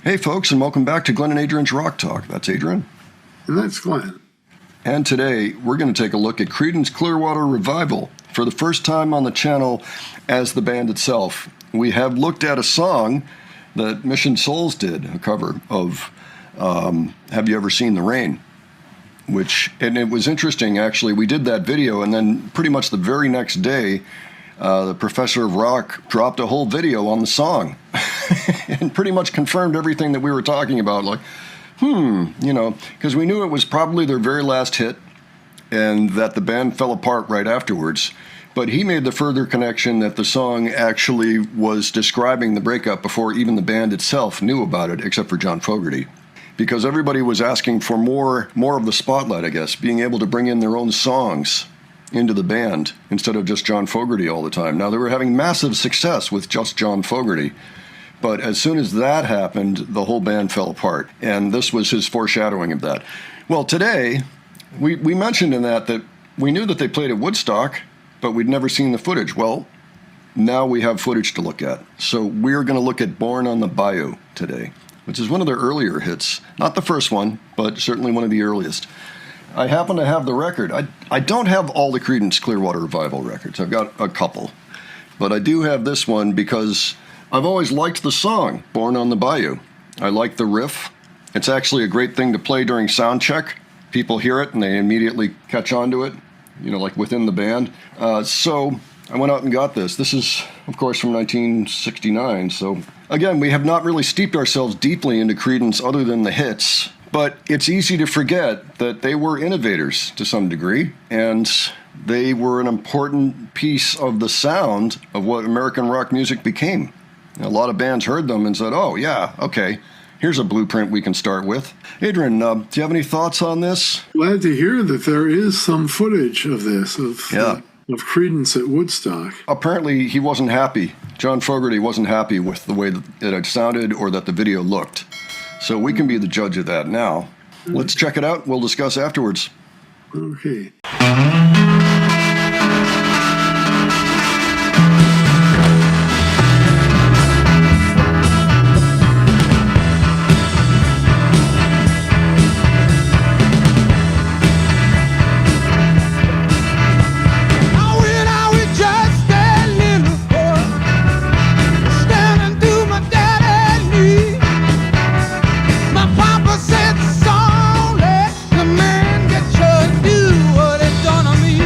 Hey folks, and welcome back to Glenn and Adrian's Rock Talk. That's Adrian. And that's Glenn. And today we're going to take a look at Creedence Clearwater Revival for the first time on the channel as the band itself. We have looked at a song that Mission Souls did, a cover of Have You Ever Seen the Rain? And it was interesting, actually. We did that video, and then pretty much the very next day, the professor of rock dropped a whole video on the song and pretty much confirmed everything that we were talking about. Like, because we knew it was probably their very last hit and that the band fell apart right afterwards. But he made the further connection that the song actually was describing the breakup before even the band itself knew about it, except for John Fogerty. Because everybody was asking for more of the spotlight, I guess, being able to bring in their own songs into the band instead of just John Fogerty all the time. Now, they were having massive success with just John Fogerty, but as soon as that happened, the whole band fell apart, and this was his foreshadowing of that. Well, today, we mentioned in that we knew that they played at Woodstock, but we'd never seen the footage. Well, now we have footage to look at. So we're going to look at Born on the Bayou today, which is one of their earlier hits. Not the first one, but certainly one of the earliest. I happen to have the record. I don't have all the Creedence Clearwater Revival records. I've got a couple. But I do have this one because I've always liked the song, Born on the Bayou. I like the riff. It's actually a great thing to play during sound check. People hear it and they immediately catch on to it, like within the band. So I went out and got this. This is, of course, from 1969. So again, we have not really steeped ourselves deeply into Creedence other than the hits. But it's easy to forget that they were innovators to some degree, and they were an important piece of the sound of what American rock music became. A lot of bands heard them and said, oh, yeah, okay, here's a blueprint we can start with. Adrian, do you have any thoughts on this? Glad to hear that there is some footage of this, of Creedence at Woodstock. Apparently, he wasn't happy. John Fogerty wasn't happy with the way that it had sounded or that the video looked. So we can be the judge of that now. Let's check it out. We'll discuss afterwards. Okay. Said, "Son, let the man get you, do what it's done to me."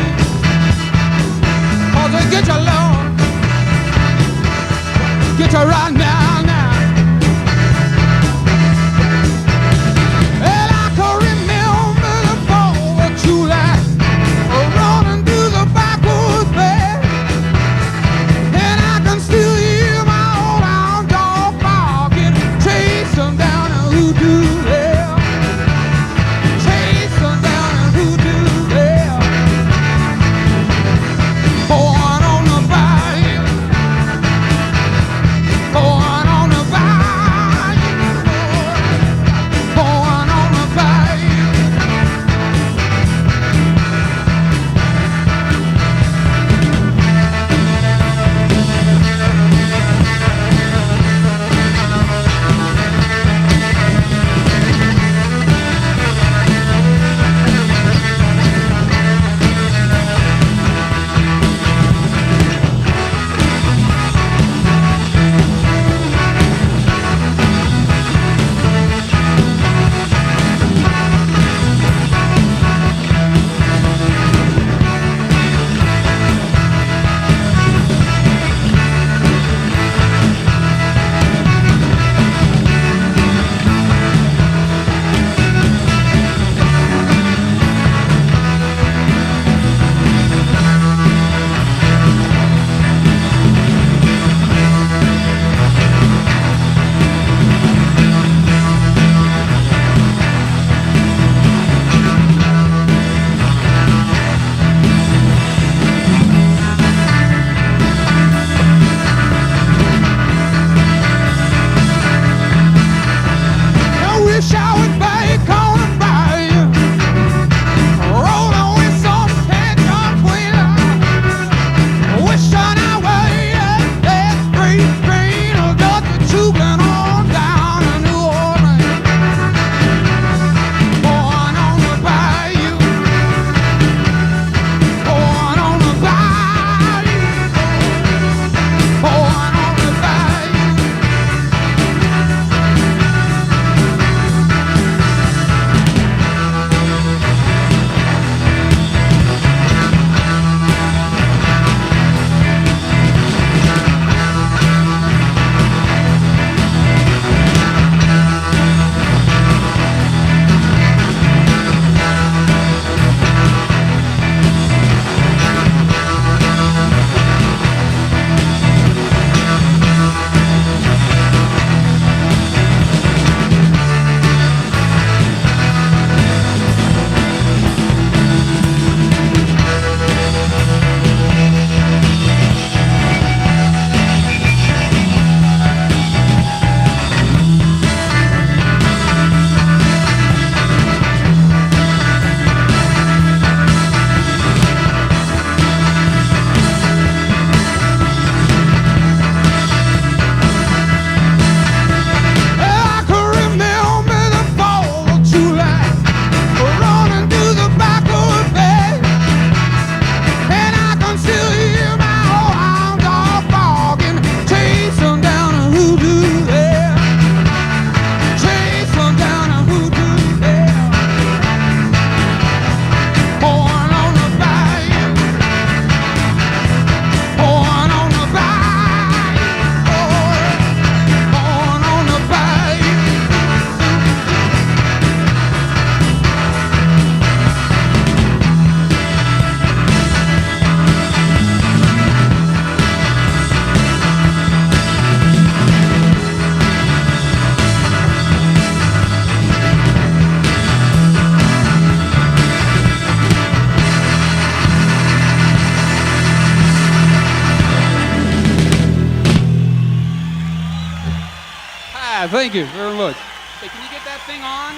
Thank you very much. Hey, can you get that thing on?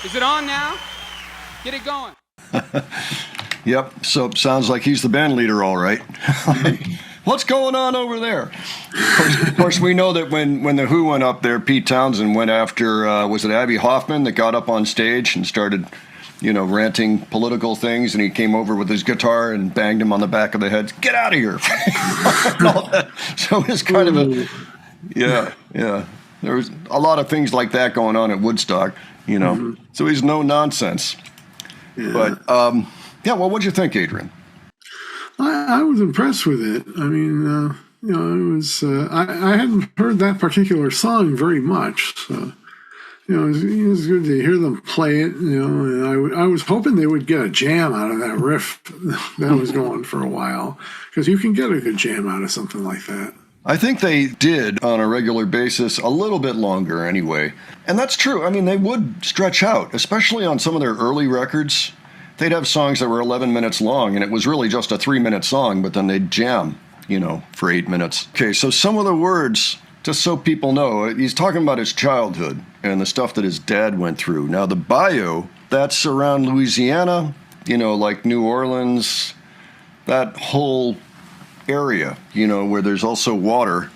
Is it on now? Get it going. Yep, so sounds like he's the band leader, all right. What's going on over there? Of course, we know that when the Who went up there, Pete Townsend went after, was it Abby Hoffman that got up on stage and started, ranting political things, and he came over with his guitar and banged him on the back of the head. Get out of here! And all that. So it's kind of a, yeah. There was a lot of things like that going on at Woodstock, So he's no nonsense. Yeah. But, well, what'd you think, Adrian? I was impressed with it. I mean, it was, I hadn't heard that particular song very much. So, it was good to hear them play it, and I was hoping they would get a jam out of that riff that was going for a while, because you can get a good jam out of something like that. I think they did on a regular basis, a little bit longer anyway. And that's true. I mean, they would stretch out, especially on some of their early records. They'd have songs that were 11 minutes long, and it was really just a 3-minute song, but then they'd jam, for 8 minutes. Okay, so some of the words, just so people know, he's talking about his childhood and the stuff that his dad went through. Now, the Bayou, that's around Louisiana, like New Orleans, that whole area, where there's also water,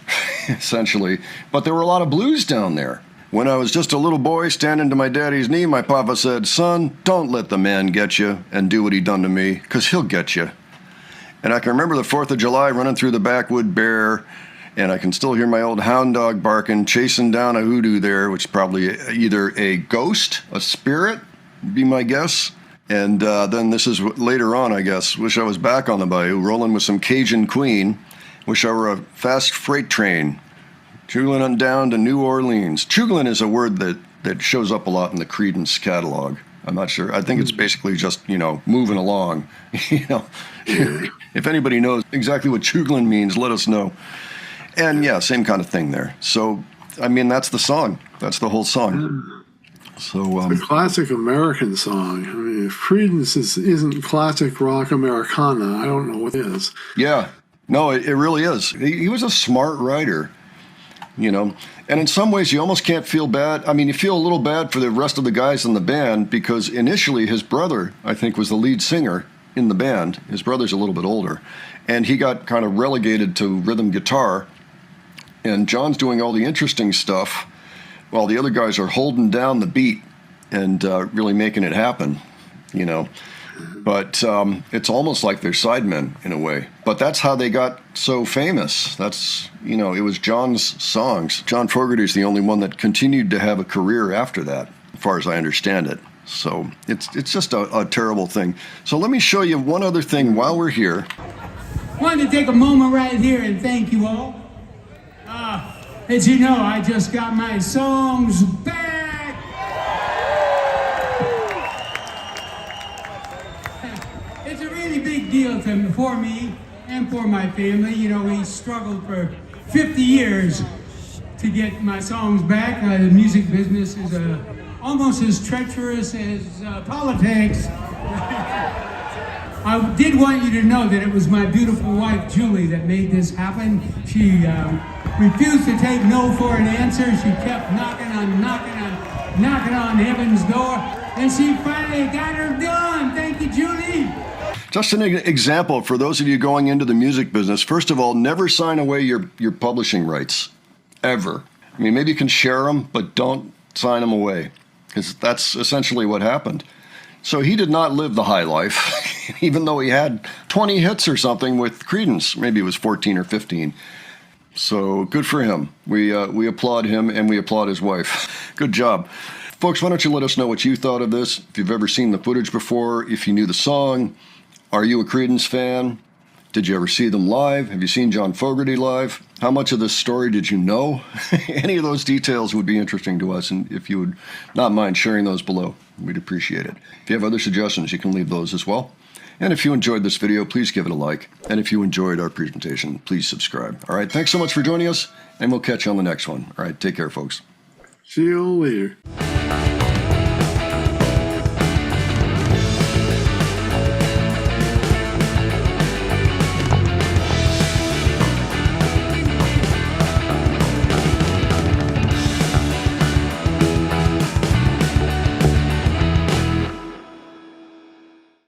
essentially. But there were a lot of blues down there. When I was just a little boy standing to my daddy's knee, my papa said, "Son, don't let the man get you and do what he done to me, because he'll get you." And I can remember the 4th of July running through the backwood bare, and I can still hear my old hound dog barking, chasing down a hoodoo there, which is probably either a ghost, a spirit, would be my guess. And then this is later on, I guess. Wish I was back on the bayou, rolling with some Cajun Queen. Wish I were a fast freight train, chuggling on down to New Orleans. Chuggling is a word that shows up a lot in the Creedence catalog. I'm not sure. I think it's basically just, moving along. If anybody knows exactly what chuggling means, let us know. And yeah, same kind of thing there. So, I mean, that's the song. That's the whole song. So, it's a classic American song. I mean, if Creedence isn't classic rock Americana, I don't know what is. Yeah. No, it really is. He was a smart writer, And in some ways, you almost can't feel bad. I mean, you feel a little bad for the rest of the guys in the band, because initially his brother, I think, was the lead singer in the band. His brother's a little bit older. And he got kind of relegated to rhythm guitar. And John's doing all the interesting stuff, while the other guys are holding down the beat and really making it happen, But it's almost like they're sidemen in a way. But that's how they got so famous. That's, it was John's songs. John Fogerty's the only one that continued to have a career after that, as far as I understand it. So it's just a terrible thing. So let me show you one other thing while we're here. I wanted to take a moment right here and thank you all. As you know, I just got my songs back. It's a really big deal for me and for my family. We struggled for 50 years to get my songs back. The music business is almost as treacherous as politics. I did want you to know that it was my beautiful wife, Julie, that made this happen. She refused to take no for an answer. She kept knocking on heaven's door, and she finally got her done. Thank you, Julie. Just an example for those of you going into the music business. First of all, never sign away your publishing rights, ever. I mean, maybe you can share them, but don't sign them away, because that's essentially what happened. So he did not live the high life, even though he had 20 hits or something with Creedence. Maybe it was 14 or 15. So good for him. We applaud him, and we applaud his wife. Good job. Folks, why don't you let us know what you thought of this, if you've ever seen the footage before, if you knew the song. Are you a Creedence fan? Did you ever see them live? Have you seen John Fogerty live? How much of this story did you know? Any of those details would be interesting to us, and if you would not mind sharing those below, we'd appreciate it. If you have other suggestions, you can leave those as well. And if you enjoyed this video, please give it a like. And if you enjoyed our presentation, please subscribe. All right, thanks so much for joining us, and we'll catch you on the next one. All right, take care, folks. See you later.